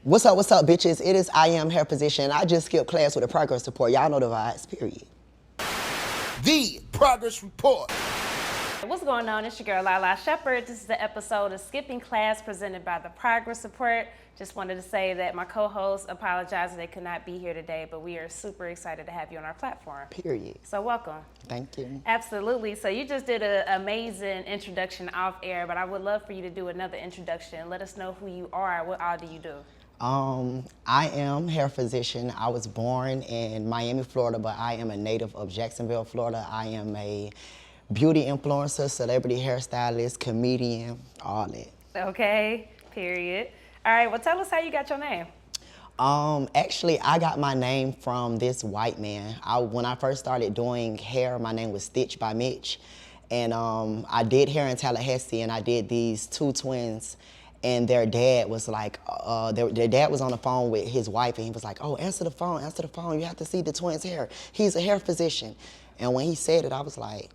What's up, bitches? It is I Am Hair Physician. I just skipped class with a progress report. Y'all know the vibes, period. The Progress Report. What's going on? It's your girl, Lala Shepherd. This is the episode of Skipping Class presented by the Progress Report. Just wanted to say that my co-hosts apologize they could not be here today, but we are super excited to have you on our platform. Period. So welcome. Thank you. Absolutely. So you just did an amazing introduction off air, but I would love for you to do another introduction. Let us know who you are. What all do you do? I am hair physician. I was born in Miami, Florida, but I am a native of Jacksonville, Florida. I am a beauty influencer, celebrity hairstylist, comedian, all that. Okay, period. All right, well, tell us how you got your name. Actually, I got my name from this white man. When I first started doing hair, my name was Stitch by Mitch. And I did hair in Tallahassee, and I did these two twins. And their dad was like, their dad was on the phone with his wife, and he was like, oh, answer the phone, you have to see the twins' hair. He's a hair physician. And when he said it, I was like,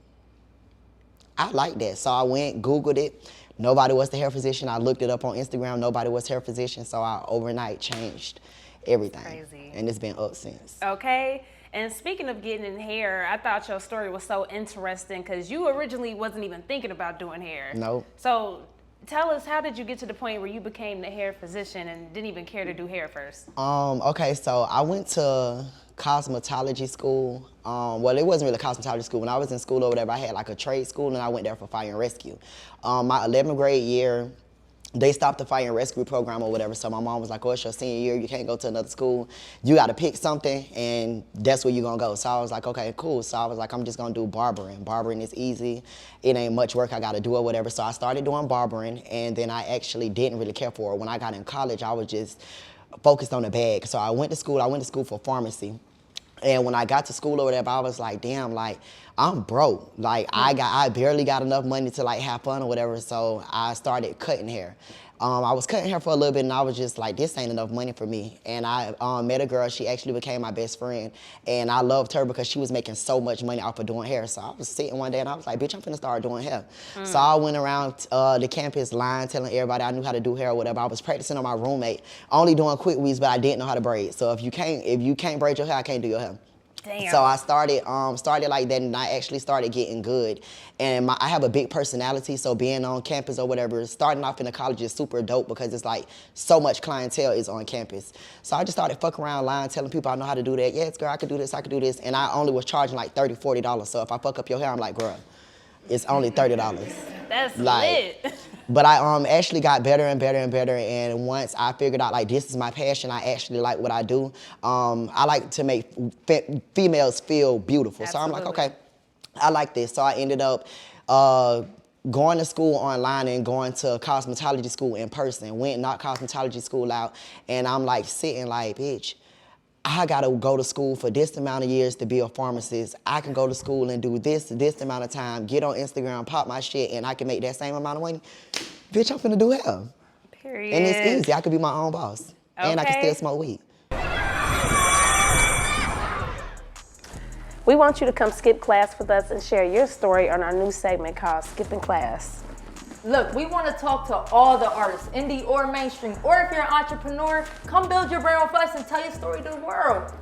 I like that. So I went, Googled it. Nobody was the hair physician. I looked it up on Instagram. Nobody was hair physician. So I overnight changed everything. Crazy. And it's been up since. Okay. And speaking of getting in hair, I thought your story was so interesting because you originally wasn't even thinking about doing hair. No. So tell us, how did you get to the point where you became the hair physician and didn't even care to do hair first? Okay, so I went to cosmetology school. Well, it wasn't really cosmetology school. When I was in school or whatever, I had like a trade school, and I went there for fire and rescue. My 11th grade year, they stopped the fire and rescue program or whatever, so my mom was like, oh, it's your senior year, you can't go to another school. You gotta pick something, and that's where you're gonna go. So I was like, okay, cool. So I was like, I'm just gonna do barbering. Barbering is easy. It ain't much work I gotta do or whatever. So I started doing barbering, and then I actually didn't really care for it. When I got in college, I was just focused on the bag. So I went to school for pharmacy. And when I got to school or whatever, I was like, damn, like, I'm broke. Like, I barely got enough money to, like, have fun or whatever, so I started cutting hair. I was cutting hair for a little bit, and I was just like, this ain't enough money for me. And I met a girl. She actually became my best friend, and I loved her because she was making so much money off of doing hair. So I was sitting one day, and I was like, bitch, I'm finna start doing hair. So I went around the campus lying, telling everybody I knew how to do hair or whatever. I was practicing on my roommate, only doing quick weaves, but I didn't know how to braid. So if you can't braid your hair, I can't do your hair. Damn. So I started like that, and I actually started getting good. And I have a big personality, so being on campus or whatever, starting off in the college is super dope because it's like so much clientele is on campus. So I just started fucking around lying, telling people I know how to do that. Yes, girl, I could do this, I could do this. And I only was charging like $30, $40. So if I fuck up your hair, I'm like, girl, it's only $30. That's like, lit. But I actually got better and better and better, and once I figured out like this is my passion, I actually like what I do. I like to make females feel beautiful. Absolutely. So I'm like, okay, I like this. So I ended up going to school online and going to cosmetology school in person. Went knocked cosmetology school out, and I'm like sitting like, bitch, I gotta go to school for this amount of years to be a pharmacist. I can go to school and do this amount of time, get on Instagram, pop my shit, and I can make that same amount of money. Bitch, I'm finna do hair. Period. And it's easy. I could be my own boss. Okay. And I can still smoke weed. We want you to come skip class with us and share your story on our new segment called Skipping Class. Look, we want to talk to all the artists, indie or mainstream, or if you're an entrepreneur, come build your brand with us and tell your story to the world.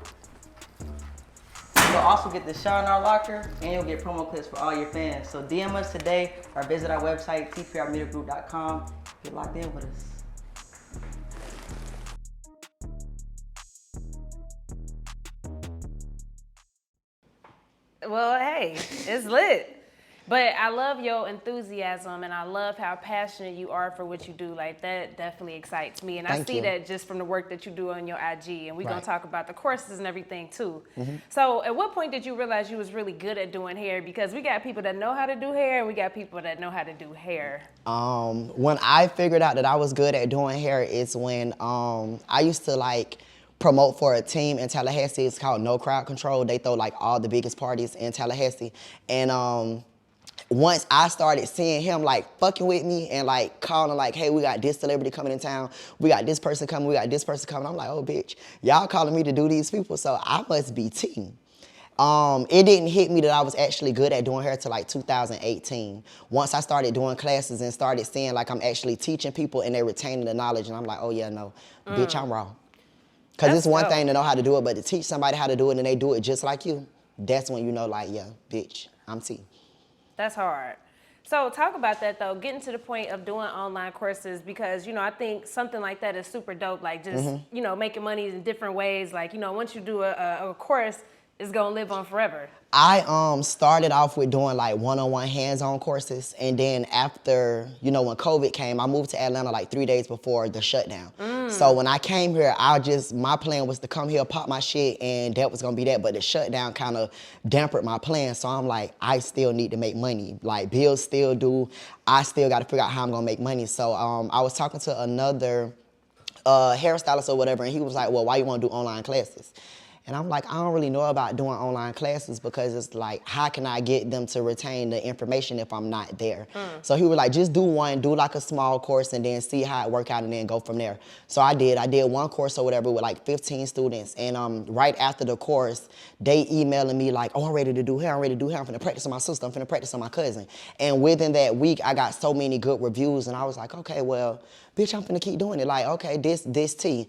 You'll also get the shot in our locker, and you'll get promo clips for all your fans. So DM us today or visit our website, tprmediagroup.com. Get locked in with us. Well, hey, it's lit. But I love your enthusiasm, and I love how passionate you are for what you do. Like, that definitely excites me. And I see that just from the work that you do on your IG. And we're going to talk about the courses and everything, too. So at what point did you realize you was really good at doing hair? Because we got people that know how to do hair, and we got people that know how to do hair. When I figured out that I was good at doing hair is when I used to, like, promote for a team in Tallahassee. It's called No Crowd Control. They throw, like, all the biggest parties in Tallahassee. And once I started seeing him like fucking with me and like calling like, hey, we got this celebrity coming in town, we got this person coming, we got this person coming, I'm like, oh bitch, y'all calling me to do these people, so I must be team. It didn't hit me that I was actually good at doing hair till like 2018. Once I started doing classes and started seeing like I'm actually teaching people and they're retaining the knowledge, and I'm like, oh yeah, no, bitch, I'm raw. Because it's one thing to know how to do it, but to teach somebody how to do it and they do it just like you, that's when you know, like, yeah, bitch, I'm T. That's hard. So talk about that though, getting to the point of doing online courses, because, you know, I think something like that is super dope, like just, you know, making money in different ways. Like, you know, once you do a course, it's gonna live on forever. I started off with doing like one-on-one hands-on courses, and then after, you know, when COVID came, I moved to Atlanta like 3 days before the shutdown. So when I came here, my plan was to come here, pop my shit, and that was gonna be that, but the shutdown kind of dampened my plan, so I'm like, I still need to make money. Like, bills still due, I still gotta figure out how I'm gonna make money. So I was talking to another hairstylist or whatever, and he was like, well, why you wanna do online classes? And I'm like, I don't really know about doing online classes because it's like, how can I get them to retain the information if I'm not there? So he was like, just do one, do like a small course and then see how it work out and then go from there. So I did one course or whatever with like 15 students. And right after the course, they emailing me like, oh, I'm ready to do hair, I'm finna practice on my sister, I'm finna practice on my cousin. And within that week, I got so many good reviews and I was like, okay, well, bitch, I'm finna keep doing it. Like, okay, this tea.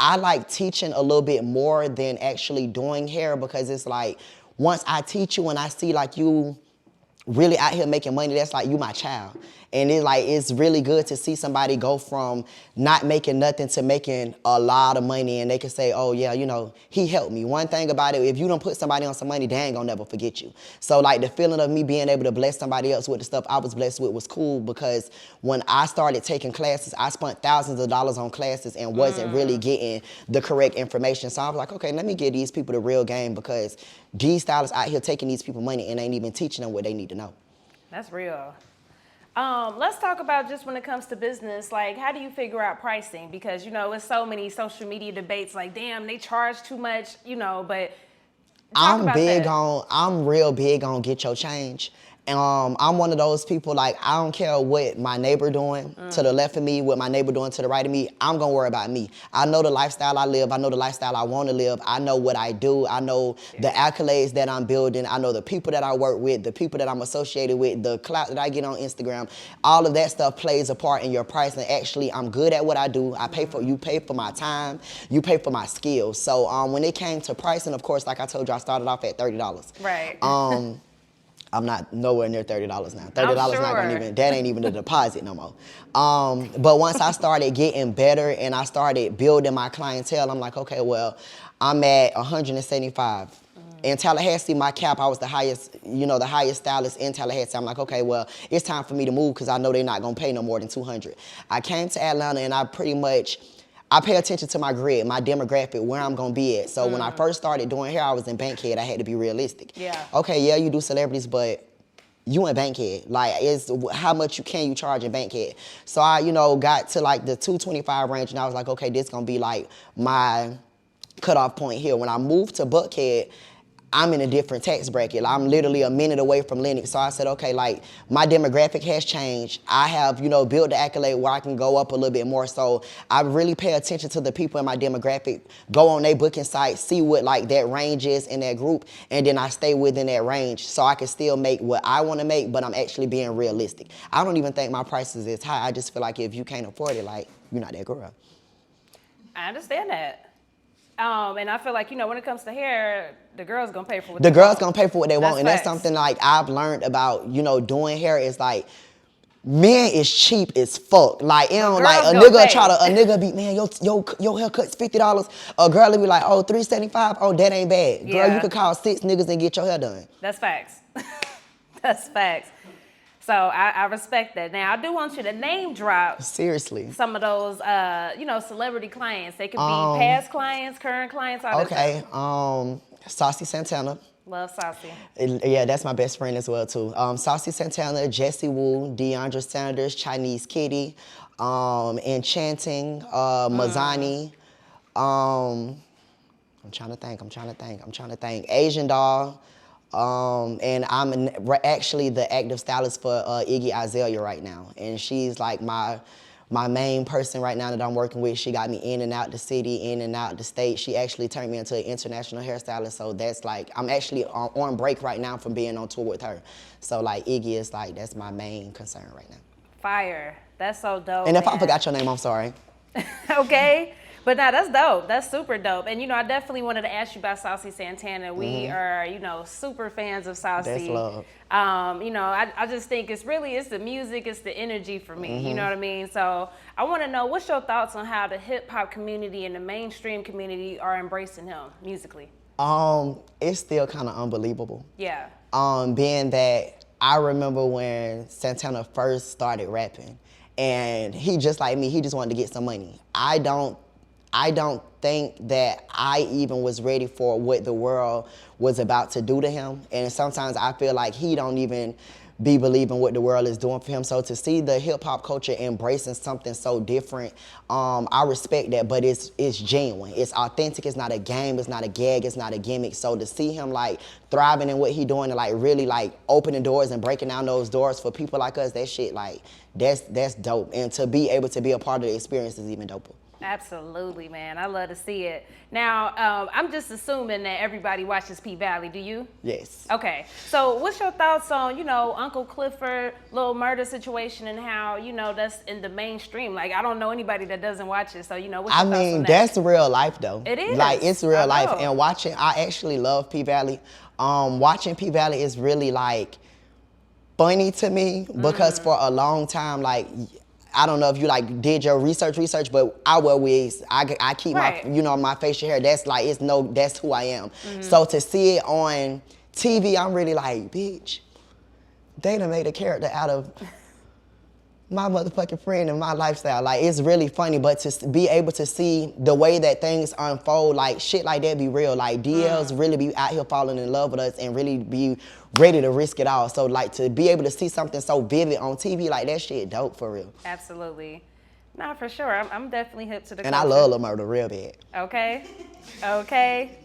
I like teaching a little bit more than actually doing hair because it's like, once I teach you and I see like you really out here making money, that's like you my child. And it's really good to see somebody go from not making nothing to making a lot of money, and they can say, oh yeah, you know, he helped me. One thing about it, if you don't put somebody on some money, they ain't gonna never forget you. So like the feeling of me being able to bless somebody else with the stuff I was blessed with was cool, because when I started taking classes, I spent thousands of dollars on classes and wasn't really getting the correct information. So I was like, okay, let me give these people the real game, because these stylists out here taking these people money and ain't even teaching them what they need to know. That's real. Let's talk about just when it comes to business, like how do you figure out pricing? Because, you know, it's so many social media debates like, damn, they charge too much, you know, but I'm real big on get your change. I'm one of those people, like, I don't care what my neighbor doing to the left of me, what my neighbor doing to the right of me. I'm gonna worry about me. I know the lifestyle I live. I know the lifestyle I want to live. I know what I do. I know the accolades that I'm building. I know the people that I work with, the people that I'm associated with, the clout that I get on Instagram. All of that stuff plays a part in your price. And actually, I'm good at what I do. You pay for my time. You pay for my skills. So when it came to pricing, of course, like I told you, I started off at $30. Right. I'm not nowhere near $30 now. $30 not gonna even, that ain't even the deposit no more. But once I started getting better and I started building my clientele, I'm like, okay, well, I'm at 175. In Tallahassee, my cap, I was the highest stylist in Tallahassee. I'm like, okay, well, it's time for me to move because I know they're not gonna pay no more than 200. I came to Atlanta and I pay attention to my grid, my demographic, where I'm gonna be at. So when I first started doing hair, I was in Bankhead. I had to be realistic. Yeah. Okay, yeah, you do celebrities, but you in Bankhead. Like, it's how much you charge in Bankhead. So I, got to like the 225 range, and I was like, okay, this gonna be like my cutoff point here. When I moved to Buckhead, I'm in a different tax bracket. I'm literally a minute away from Lenox. So I said, okay, like, my demographic has changed. I have, built the accolade where I can go up a little bit more. So I really pay attention to the people in my demographic, go on their booking site, see what like that range is in that group, and then I stay within that range so I can still make what I want to make, but I'm actually being realistic. I don't even think my prices is high. I just feel like if you can't afford it, like, you're not that girl. I understand that. And I feel like, when it comes to hair, the girl's gonna pay for what the girls gonna pay for what they want. And facts. That's something like I've learned about, doing hair is like, men is cheap as fuck. Like, a nigga be, man, your haircut's $50. A girl will be like, oh, $375. Oh, that ain't bad. Yeah. Girl, you could call 6 niggas and get your hair done. That's facts. That's facts. So I respect that. Now, I do want you to name drop Seriously. some of those, celebrity clients. They could be past clients, current clients, all that stuff. Saucy Santana. Love Saucy. Yeah, that's my best friend as well, too. Saucy Santana, Jessie Wu, Deandra Sanders, Chinese Kitty, Enchanting, Mazani. I'm trying to think. Asian Doll. And I'm actually the active stylist for Iggy Azalea right now. And she's like my My main person right now that I'm working with, she got me in and out the city, in and out the state. She actually turned me into an international hairstylist. So that's like, I'm actually on break right now from being on tour with her. So like Iggy is like, that's my main concern right now. Fire. That's so dope. And if man. I forgot your name, I'm sorry. Okay. But now that's dope. That's super dope. And, you know, I definitely wanted to ask you about Saucy Santana. We are, you know, super fans of Saucy. That's love. You know, I just think it's the music, it's the energy for me. You know what I mean? So I want to know, what's your thoughts on how the hip hop community and the mainstream community are embracing him musically? It's still kind of unbelievable. Yeah. Being that I remember when Santana first started rapping, and he just like me, he just wanted to get some money. I don't think that I even was ready for what the world was about to do to him. And sometimes I feel like he don't even be believing what the world is doing for him. So to see the hip hop culture embracing something so different, I respect that, but it's genuine. It's authentic, it's not a game, it's not a gag, it's not a gimmick. So to see him like thriving in what he doing and like really like opening doors and breaking down those doors for people like us, that shit like, that's dope. And to be able to be a part of the experience is even doper. Absolutely, man. I love to see it. Now, I'm just assuming that everybody watches P-Valley. Do you? Yes. Okay. So what's your thoughts on, you know, Uncle Clifford, little Murda situation and how, you know, that's in the mainstream? Like, I don't know anybody that doesn't watch it. So, you know, what's your thoughts on that? That's real life, though. It is. Like, it's real life. know. And watching, I actually love P-Valley. Watching P-Valley is really, like, funny to me because for a long time, like, I don't know if you like did your research, but I wear wigs. I keep Right. my, you know, my facial hair. That's like, that's who I am. So to see it on TV, I'm really like, bitch, they done made a character out of my motherfucking friend and my lifestyle. Like, it's really funny, but to be able to see the way that things unfold, like shit like that be real. Like DLs really be out here falling in love with us and really be ready to risk it all. So like to be able to see something so vivid on TV, like that shit dope for real. Absolutely. No, for sure. I'm definitely hip to the And I culture. love Lil Murda real bad. Okay. Okay.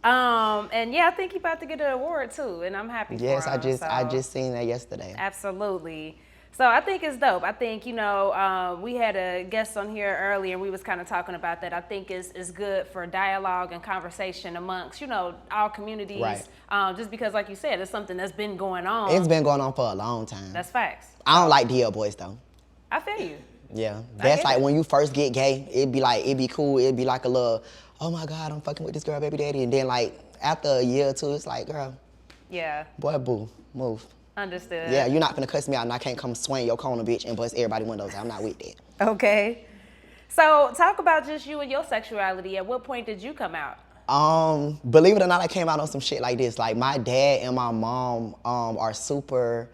And yeah, I think he about to get an award too, and I'm happy Yes, for him. I just seen that yesterday. Absolutely. So I think it's dope. I think, you know, we had a guest on here earlier and we was kind of talking about that. I think it's good for dialogue and conversation amongst, you know, all communities. Right. Just because, like you said, it's something that's been going on. It's been going on for a long time. That's facts. I don't like DL boys though. I feel you. Yeah, that's get like it. when you first get gay, it'd be cool. It'd be like a little, oh my God, I'm fucking with this girl, baby daddy. And then like after a year or two, it's like, girl, Yeah. boy, boo, move. Understood. Yeah, you're not gonna cuss me out and I can't come swing your corner, bitch, and bust everybody windows. I'm not with that. Okay. So talk about just you and your sexuality. At what point did you come out? Believe it or not, I came out on some shit like this. Like my dad and my mom are super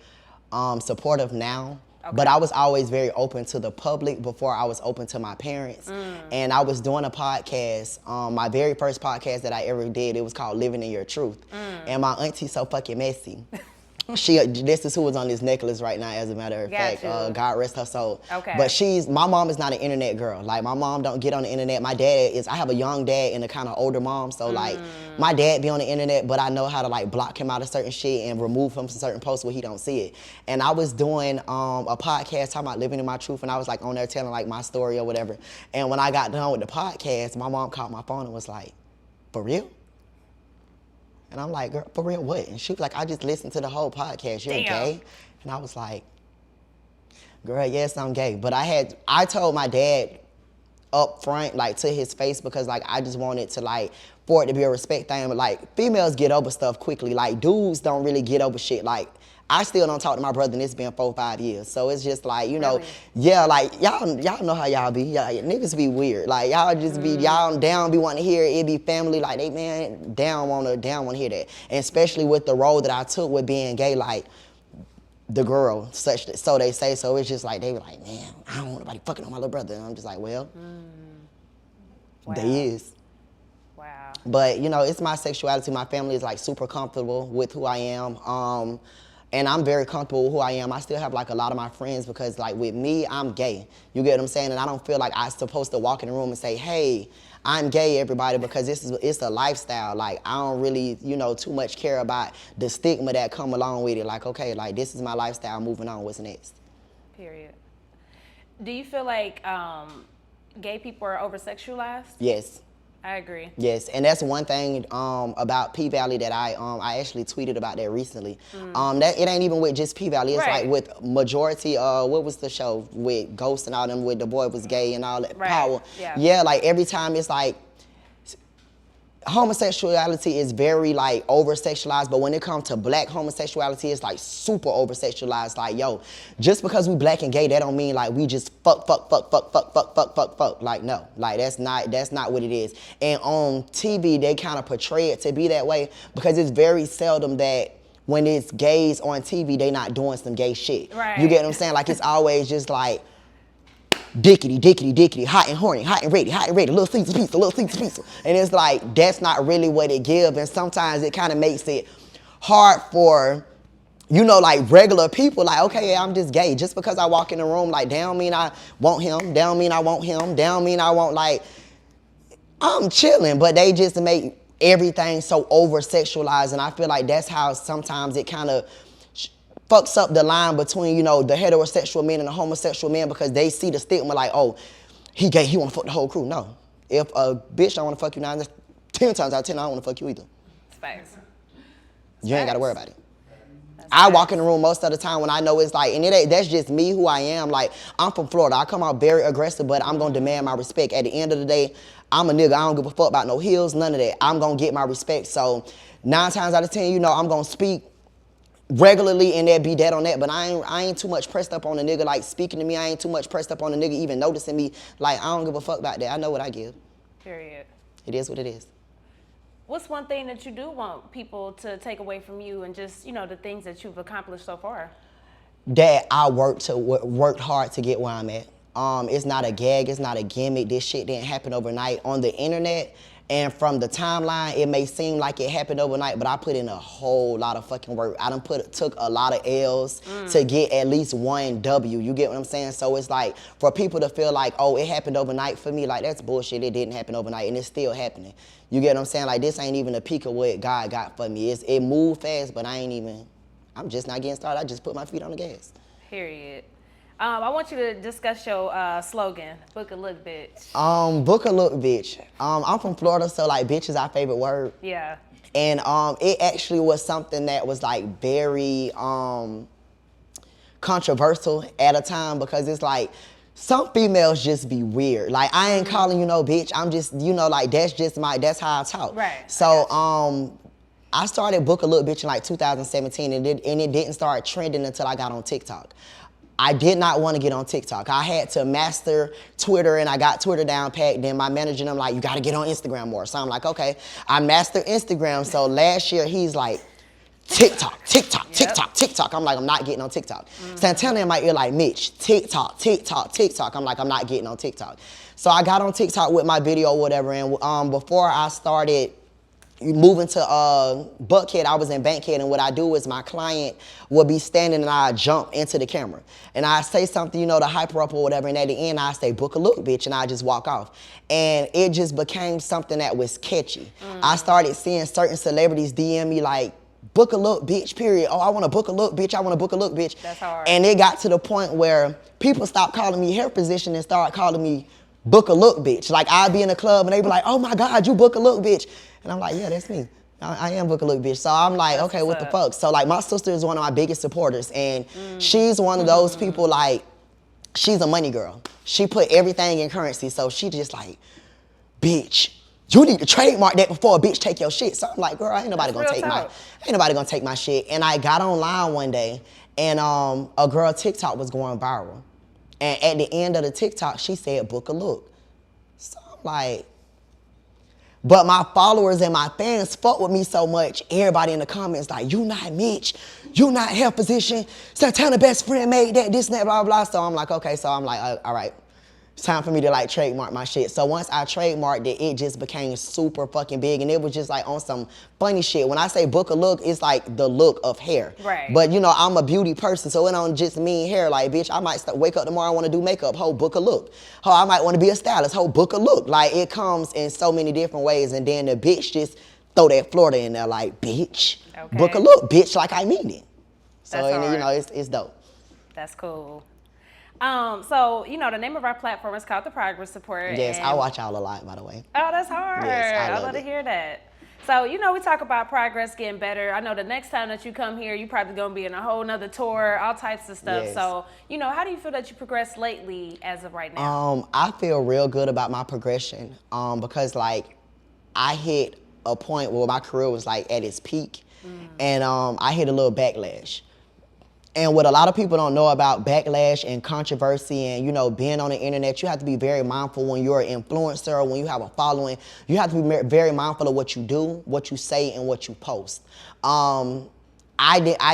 supportive now. Okay. But I was always very open to the public before I was open to my parents. And I was doing a podcast, my very first podcast that I ever did, it was called Living in Your Truth. And my auntie's so fucking messy. This is who was on this necklace right now, as a matter of fact. God rest her soul. Okay. But my mom is not an internet girl. Like my mom don't get on the internet. My dad is, I have a young dad and a kind of older mom. So like my dad be on the internet, but I know how to like block him out of certain shit and remove him from certain posts where he don't see it. And I was doing a podcast talking about living in my truth, and I was like on there telling like my story or whatever. And when I got done with the podcast, my mom called my phone and was like, "For real?" And I'm like, "Girl, for real what?" And she was like, "I just listened to the whole podcast. You're gay?" And I was like, "Girl, yes, I'm gay." But I told my dad up front, like to his face, because like I just wanted to like, for it to be a respect thing. But like females get over stuff quickly. Like dudes don't really get over shit. Like I still don't talk to my brother and it's been 4 or 5 years. So it's just like, you know, yeah, like y'all know how y'all be. Y'all, niggas be weird. Like y'all just be, y'all down be wanting to hear it. It be family, like they, man, down wanna hear that. And especially with the role that I took with being gay, like the girl, so they say. So it's just like, they were like, man, I don't want nobody fucking on my little brother. And I'm just like, well, they is. Wow. But you know, it's my sexuality. My family is like super comfortable with who I am. And I'm very comfortable with who I am. I still have like a lot of my friends because like with me, I'm gay. You get what I'm saying? And I don't feel like I'm supposed to walk in the room and say, hey, I'm gay, everybody, because it's a lifestyle. Like I don't really, you know, too much care about the stigma that come along with it. Like, okay, like this is my lifestyle, moving on, what's next? Period. Do you feel like gay people are over-sexualized? Yes. I agree. Yes, and that's one thing about P Valley that I actually tweeted about that recently. That it ain't even with just P Valley. It's like with majority. What was the show with Ghost and all them? With the boy was gay and all that power. Yeah, like every time it's like homosexuality is very like over-sexualized, but when it comes to black homosexuality, it's like super over-sexualized. Like, yo, just because we black and gay, that don't mean like we just fuck. Like, no, like that's not what it is. And on TV, they kind of portray it to be that way because it's very seldom that when it's gays on TV, they not doing some gay shit. Right. You get what I'm saying? Like, it's always just like dickety, hot and horny, hot and ready, little Caesar pizza. And it's like, that's not really what it gives. And sometimes it kind of makes it hard for, you know, like regular people, like, okay, yeah, I'm just gay. Just because I walk in the room, like, they don't mean I want him, they don't mean I want him, they don't mean I want, like, I'm chilling. But they just make everything so over-sexualized. And I feel like that's how sometimes it kind of fucks up the line between, you know, the heterosexual men and the homosexual men because they see the stigma like, oh, he gay, he want to fuck the whole crew. No. If a bitch don't want to fuck you 10 times out of 10, I don't want to fuck you either. Facts. You ain't got to worry about it. I walk in the room most of the time when I know it's like, and that's just me, who I am. Like, I'm from Florida. I come out very aggressive, but I'm going to demand my respect. At the end of the day, I'm a nigga. I don't give a fuck about no heels, none of that. I'm going to get my respect. So 9 times out of 10, you know, I'm going to speak regularly and that be that on that, but I ain't too much pressed up on a nigga like speaking to me. I ain't too much pressed up on a nigga even noticing me. Like, I don't give a fuck about that. I know what I give. Period. It is what it is. What's one thing that you do want people to take away from you and just, you know, the things that you've accomplished so far? That I worked hard to get where I'm at. It's not a gag, it's not a gimmick. This shit didn't happen overnight. On the internet and from the timeline, it may seem like it happened overnight, but I put in a whole lot of fucking work. I done took a lot of L's to get at least one W. You get what I'm saying? So it's like, for people to feel like, oh, it happened overnight for me, like, that's bullshit. It didn't happen overnight, and it's still happening. You get what I'm saying? Like, this ain't even a peak of what God got for me. It moved fast, but I'm just not getting started. I just put my feet on the gas. Period. I want you to discuss your slogan, book a look, bitch. Book a look, bitch. I'm from Florida, so like, bitch is our favorite word. Yeah. And it actually was something that was like very controversial at a time because it's like, some females just be weird. Like, I ain't calling you no bitch. I'm just, you know, like, that's how I talk. Right. So, I started Book a Look Bitch in like 2017 and it didn't start trending until I got on TikTok. I did not want to get on TikTok. I had to master Twitter and I got Twitter down pat. Then my manager and I'm like, you got to get on Instagram more. So I'm like, okay, I mastered Instagram. So last year he's like, TikTok. I'm like, I'm not getting on TikTok. Santana in my ear like, Mitch, TikTok. I'm like, I'm not getting on TikTok. So I got on TikTok with my video or whatever. And before I started moving to Buckhead, I was in Bankhead, and what I do is my client will be standing and I jump into the camera. And I say something, you know, to hype her up or whatever, and at the end I say, book a look, bitch, and I just walk off. And it just became something that was catchy. I started seeing certain celebrities DM me like, book a look, bitch, period. Oh, I want to book a look, bitch. I want to book a look, bitch. That's hard. And it got to the point where people stopped calling me hair position and started calling me book a look, bitch. Like, I'd be in a club and they'd be like, oh my God, you book a look, bitch. And I'm like, yeah, that's me. I am book a look, bitch. So I'm like, okay, what the fuck? So like, my sister is one of my biggest supporters, and she's one of those people, like, she's a money girl. She put everything in currency. So she just like, bitch, you need to trademark that before a bitch take your shit. So I'm like, girl, ain't nobody gonna take my shit. And I got online one day and a girl TikTok was going viral. And at the end of the TikTok, she said, book a look. So I'm like, but my followers and my fans fuck with me so much, everybody in the comments like, you not Mitch, you not hair position, Santana best friend made that, this and that, blah, blah. So I'm like, okay, so I'm like, all right. It's time for me to like trademark my shit. So once I trademarked it, it just became super fucking big, and it was just like on some funny shit. When I say book a look, it's like the look of hair. Right. But you know, I'm a beauty person, so it don't just mean hair. Like, bitch, I might wake up tomorrow, I want to do makeup. Ho, book a look. Ho, I might want to be a stylist. Ho, book a look. Like, it comes in so many different ways, and then the bitch just throw that Florida in there, like, bitch, book a look, bitch, like I mean it. So, and, you know, it's dope. That's cool. So, you know, the name of our platform is called The Progress Report. Yes, I watch y'all a lot, by the way. Oh, that's hard. Yes, I love to it. hear that. So, you know, we talk about progress getting better. I know the next time that you come here, you probably going to be in a whole nother tour, all types of stuff. Yes. So, you know, how do you feel that you progressed lately as of right now? I feel real good about my progression because, like, I hit a point where my career was, like, at its peak. And I hit a little backlash. And what a lot of people don't know about backlash and controversy and, you know, being on the internet, you have to be very mindful when you're an influencer, when you have a following. You have to be very mindful of what you do, what you say, and what you post. I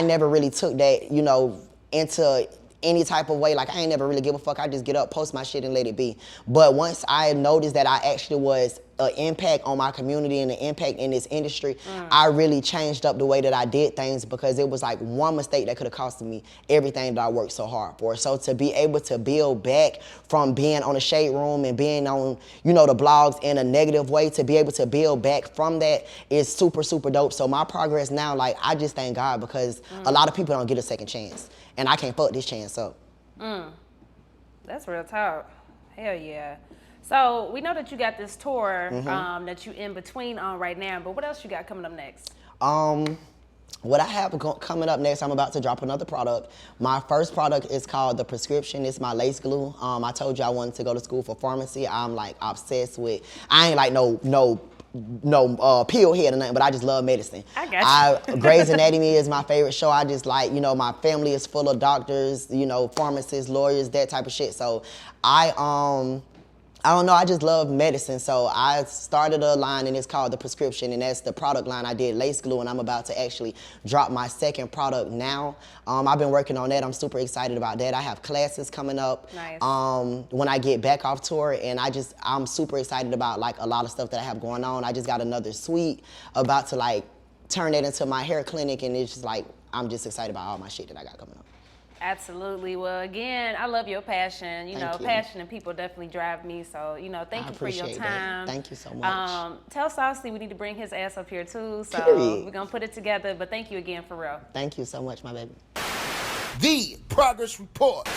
never really took that, you know, into any type of way. Like, I ain't never really give a fuck. I just get up, post my shit, and let it be. But once I noticed that I actually was an impact on my community and an impact in this industry, I really changed up the way that I did things, because it was like one mistake that could have costed me everything that I worked so hard for. So to be able to build back from being on the Shade Room and being on, you know, the blogs in a negative way, to be able to build back from that is super, super dope. So my progress now, like, I just thank God, because a lot of people don't get a second chance. And I can't fuck this chance up. That's real talk. Hell yeah. So we know that you got this tour that you in between on right now, but what else you got coming up next? What I have coming up next, I'm about to drop another product. My first product is called The Prescription. It's my lace glue. I told you I wanted to go to school for pharmacy. I'm like obsessed with, I ain't like no pill head or nothing, but I just love medicine. I got you. Grey's Anatomy is my favorite show. I just like, you know, my family is full of doctors, you know, pharmacists, lawyers, that type of shit. So I don't know, I just love medicine. So I started a line, and it's called The Prescription, and that's the product line. I did lace glue, and I'm about to actually drop my second product now. I've been working on that. I'm super excited about that. I have classes coming up. Nice. When I get back off tour, and I'm super excited about like a lot of stuff that I have going on. I just got another suite about to like turn that into my hair clinic, and it's just like, I'm just excited about all my shit that I got coming up. Absolutely. Well, again, I love your passion. You know, you. passionate people definitely drive me. So, you know, thank you for your appreciate time. that. Thank you so much. Tell Saucy we need to bring his ass up here too. So Period. we're going to put it together. But thank you again for real. Thank you so much, my baby. The Progress Report.